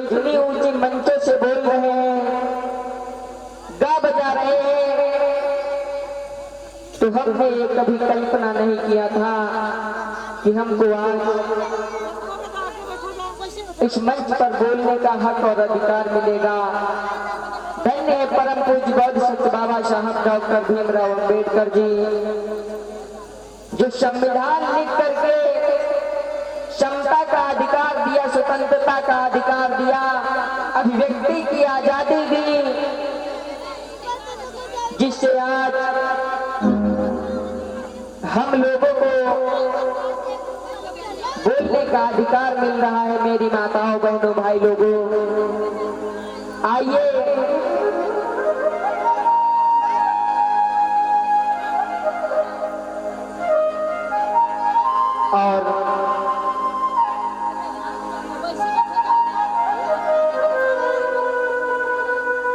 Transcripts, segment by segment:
इतनी ऊंची मंचों से बोल रहे हैं, गा बजा रहे हैं, तो हमने ये कभी कल्पना नहीं किया था कि हमको आज इस मंच पर बोलने का हक और अधिकार मिलेगा। धन्य है परम पूज्य गौर सत्य बाबा साहब डॉक्टर भीमराव अंबेडकर जी, जो संविधान लिख करके समता का अधिकार दिया, स्वतंत्रता का अधिकार दिया, अभिव्यक्ति की आजादी दी, जिससे आज हम लोगों को बोलने का अधिकार मिल रहा है। मेरी माताओं बहनों भाई लोगों, आइए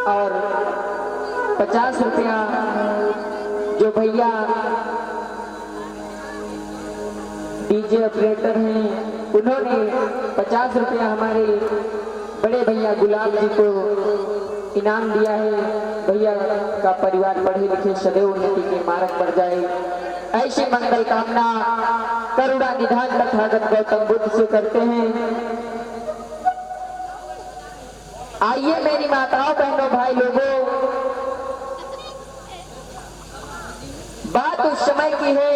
और 50 रुपया जो भैया डीजे ऑपरेटर हैं, उन्होंने 50 रुपया हमारे बड़े भैया गुलाब जी को इनाम दिया है। भैया का परिवार पढ़े लिखे सदैव उन्नति के मार्ग पर जाए, ऐसी मंगल कामना करुणा निधान तथागत गौतम बुद्ध से करते हैं। आइए मेरी माताओं बहनों भाई लोगों, बात उस समय की है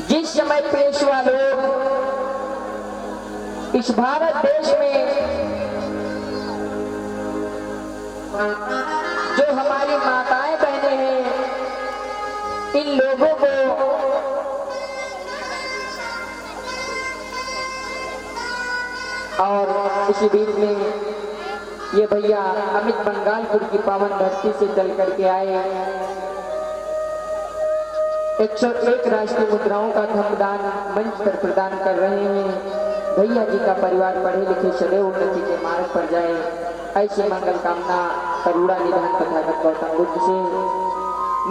जिस समय पेशवा लोग इस भारत देश में, जो हमारी माताएं बहनें हैं, इन लोगों को और इसी बीच में ये भैया अमित बंगालपुर की पावन धरती से चल करके आए, 101 राष्ट्रीय मुद्राओं का धमदान मंच पर प्रदान कर रहे हैं। भैया जी का परिवार पढ़े लिखे सदैव उन्नति के मार्ग पर जाए, ऐसी मंगल कामना करुणा निधान तथागत गौतम बुद्ध से।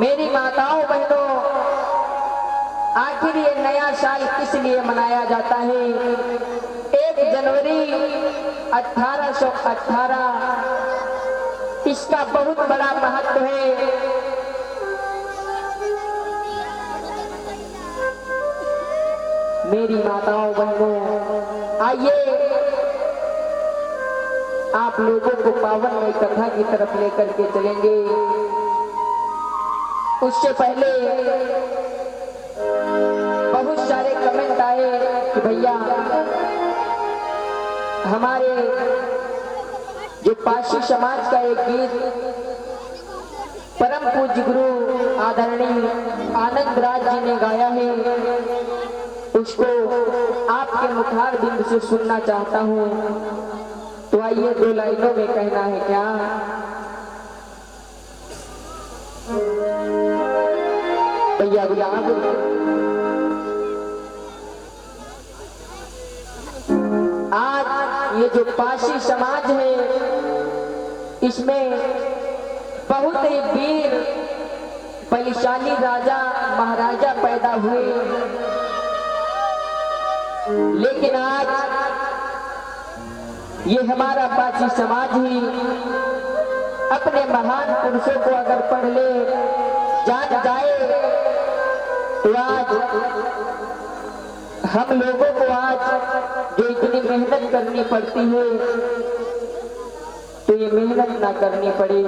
मेरी माताओं बहनों, आखिर ये नया साल किस लिए मनाया जाता है? 1 जनवरी 1818, इसका बहुत बड़ा महत्व है। मेरी माताओं बहनों, आइए आप लोगों को पावन नई कथा की तरफ लेकर के चलेंगे। उससे पहले बहुत सारे कमेंट आए कि भैया हमारे जो पारसी समाज का एक गीत परम पूज्य गुरु आदरणीय आनंद राज जी ने गाया है, उसको आपके मुखार बिंद से सुनना चाहता हूँ। तो आइए 2 लाइनों में कहना है क्या? भैया गुलाब, आज ये जो पारसी समाज है, इसमें बहुत ही वीर बलिशाली राजा महाराजा पैदा हुए, लेकिन आज ये हमारा पारसी समाज ही अपने महान पुरुषों को अगर पढ़ ले, जान जाए, तो आज हम लोगों को आज जो इतनी मेहनत करनी पड़ती है, तो ये मेहनत ना करनी पड़े,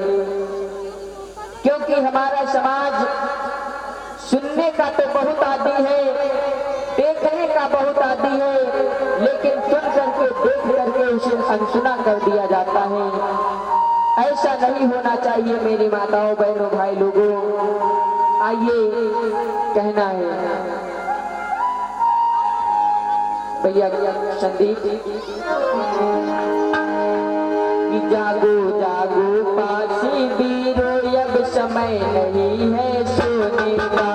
क्योंकि हमारा समाज सुनने का तो बहुत आदी है, देखने का बहुत आदी है, लेकिन सुन करके देख करके उसे अनसुना कर दिया जाता है। ऐसा नहीं होना चाहिए मेरी माताओं बहनों भाई लोगों। आइए कहना है भैया संदीप कि जागो जागो पारसी वीरो, अब समय नहीं है सोने का।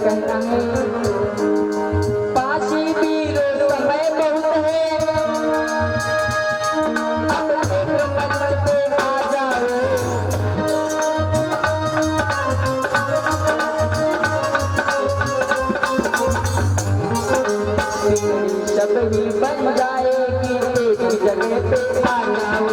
कहना है, पासी वीरो समय बहुत है, अब एक मंच पे आ जाओ। सब ही बन जाएगी, एक जगह पे आ जाओ।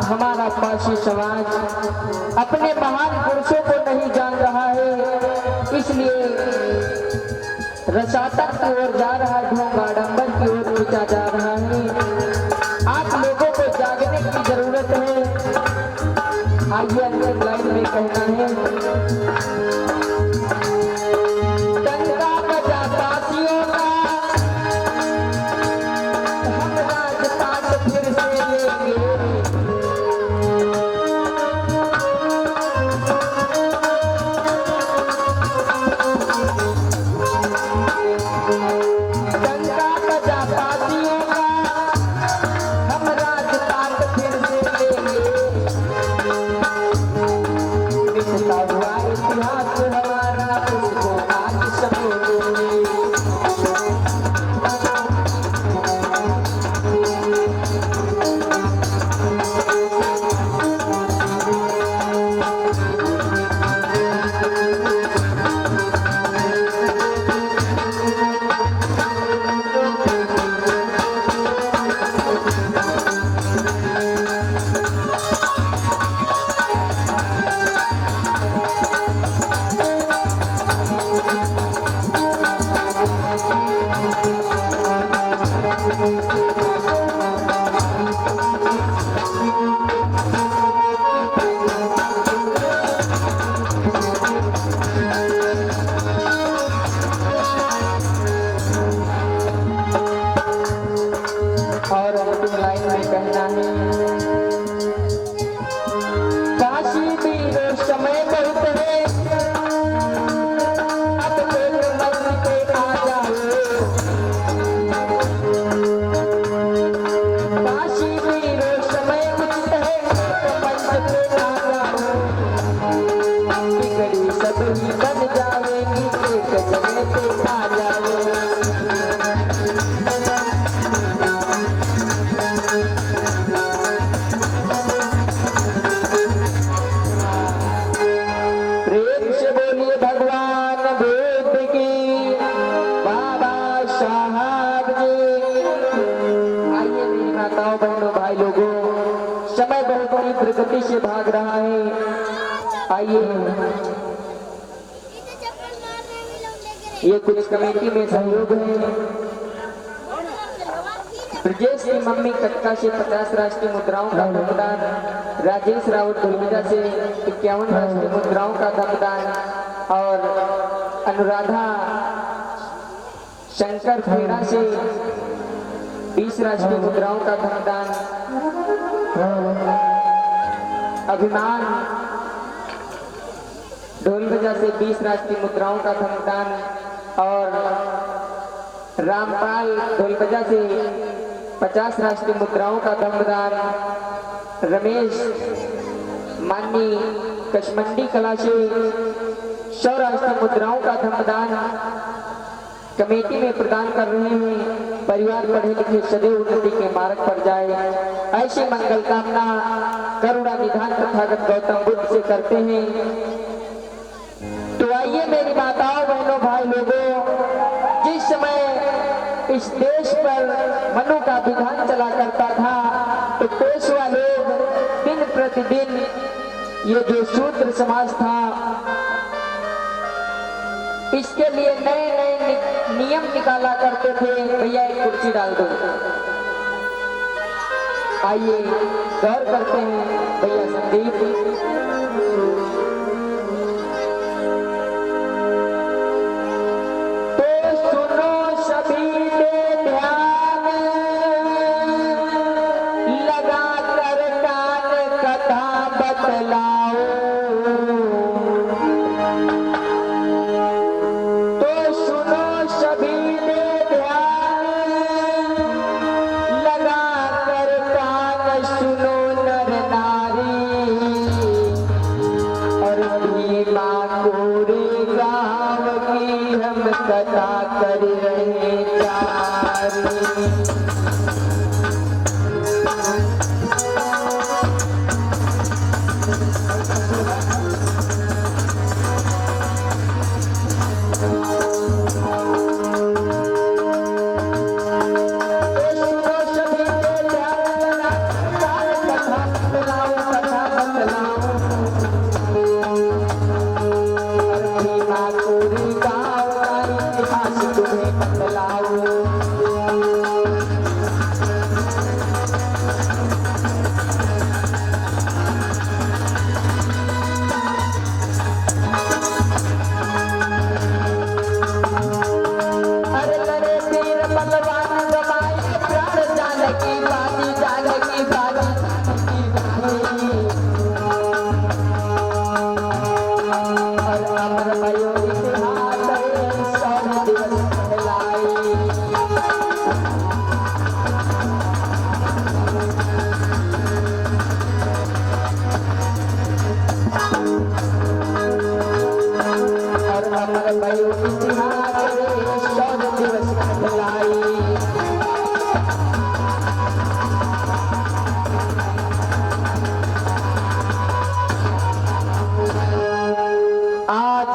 हमारा पासी समाज अपने महान पुरुषों को नहीं जान रहा है, इसलिए रसातक की ओर जा रहा है, ढोंग आडंबर की ओर खींचा जा रहा है। आप लोगों को जागने की जरूरत है। आइए अंतिम लाइन में कहना है, डंका बजा पासियों का, हम राजपाट फिर से लेंगे। और अंतिम लाइन में कहना है, काशी वीरो समय बहुत है, अब एक मंच पे आ जाओ। काशी वीरो समय उचित है, एक मंच पे आ जाओ। बिगड़ी सब ही बन जाएगी, एक जगह पे आ जाओ। भगवान बुद्ध की, बाबा साहब जी। आइए मेरी माताओं बहनों भाई लोगों, समय बहुत बड़ी प्रगति से भाग रहा है। आइए ये कुछ कमेटी में सहयोग है। ब्रजेश की मम्मी कटका से 50 राष्ट्रीय मुद्राओं का दान, राजेश राउत धुलमिजा से 51 राष्ट्रीय मुद्राओं का दान और अनुराधा शंकर खेड़ा से 20 राष्ट्रीय मुद्राओं का दान, अभिमान ढोलबजा से 20 राष्ट्रीय मुद्राओं का दान और रामपाल ढोलबजा से 50 राष्ट्रीय मुद्राओं का दान, रमेश माननी कशमंडी कला से 100 राष्ट्रीय मुद्राओं का दान कमेटी में प्रदान कर रहे हैं। परिवार पढ़े लिखे सदैव उन्नति के मार्ग पर जाए, ऐसी मंगल कामना करुणा निधान तथागत गौतम बुद्ध से करते हैं। तो आइए मेरी माताओं बहनों भाई लोगों, इस देश पर मनु का विधान चला करता था, तो पेशवा लोग दिन प्रतिदिन ये जो शूद्र समाज था इसके लिए नए नए नियम निकाला करते थे। भैया एक कुर्सी डाल दो, आइए गौर करते हैं भैया संदीप। कथा कर रहे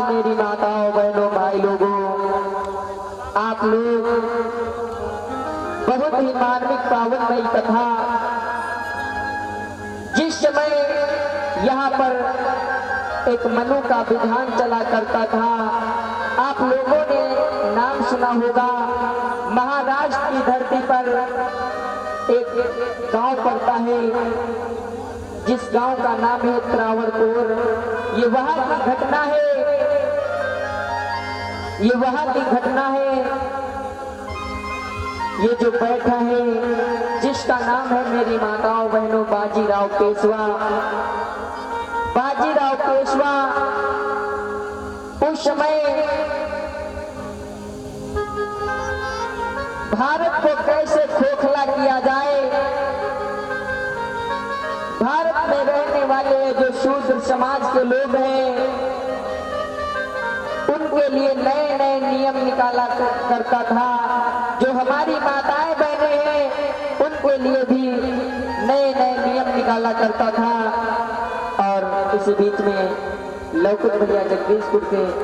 मेरी माताओं बहनों भाई लोगों, आप लोग बहुत ही मार्मिक पावनमयी कथा जिस समय यहाँ पर एक मनु का विधान चला करता था, आप लोगों ने नाम सुना होगा। महाराष्ट्र की धरती पर एक गांव पड़ता है जिस गांव का नाम है त्रावणकोर। ये वहां की घटना है, ये वहां की घटना है। ये जो बैठा है जिसका नाम है मेरी माताओं बहनों बाजीराव पेशवा। बाजीराव पेशवा उस समय भारत को कैसे खोखला किया जाए, भारत में रहने वाले जो शूद्र समाज के लोग हैं उनके लिए नए नए नियम निकाला करता था। जो हमारी माताएं बहनें हैं उनके लिए भी नए नए नियम निकाला करता था। और इसी बीच में लौकुट भैया जगदीशपुर के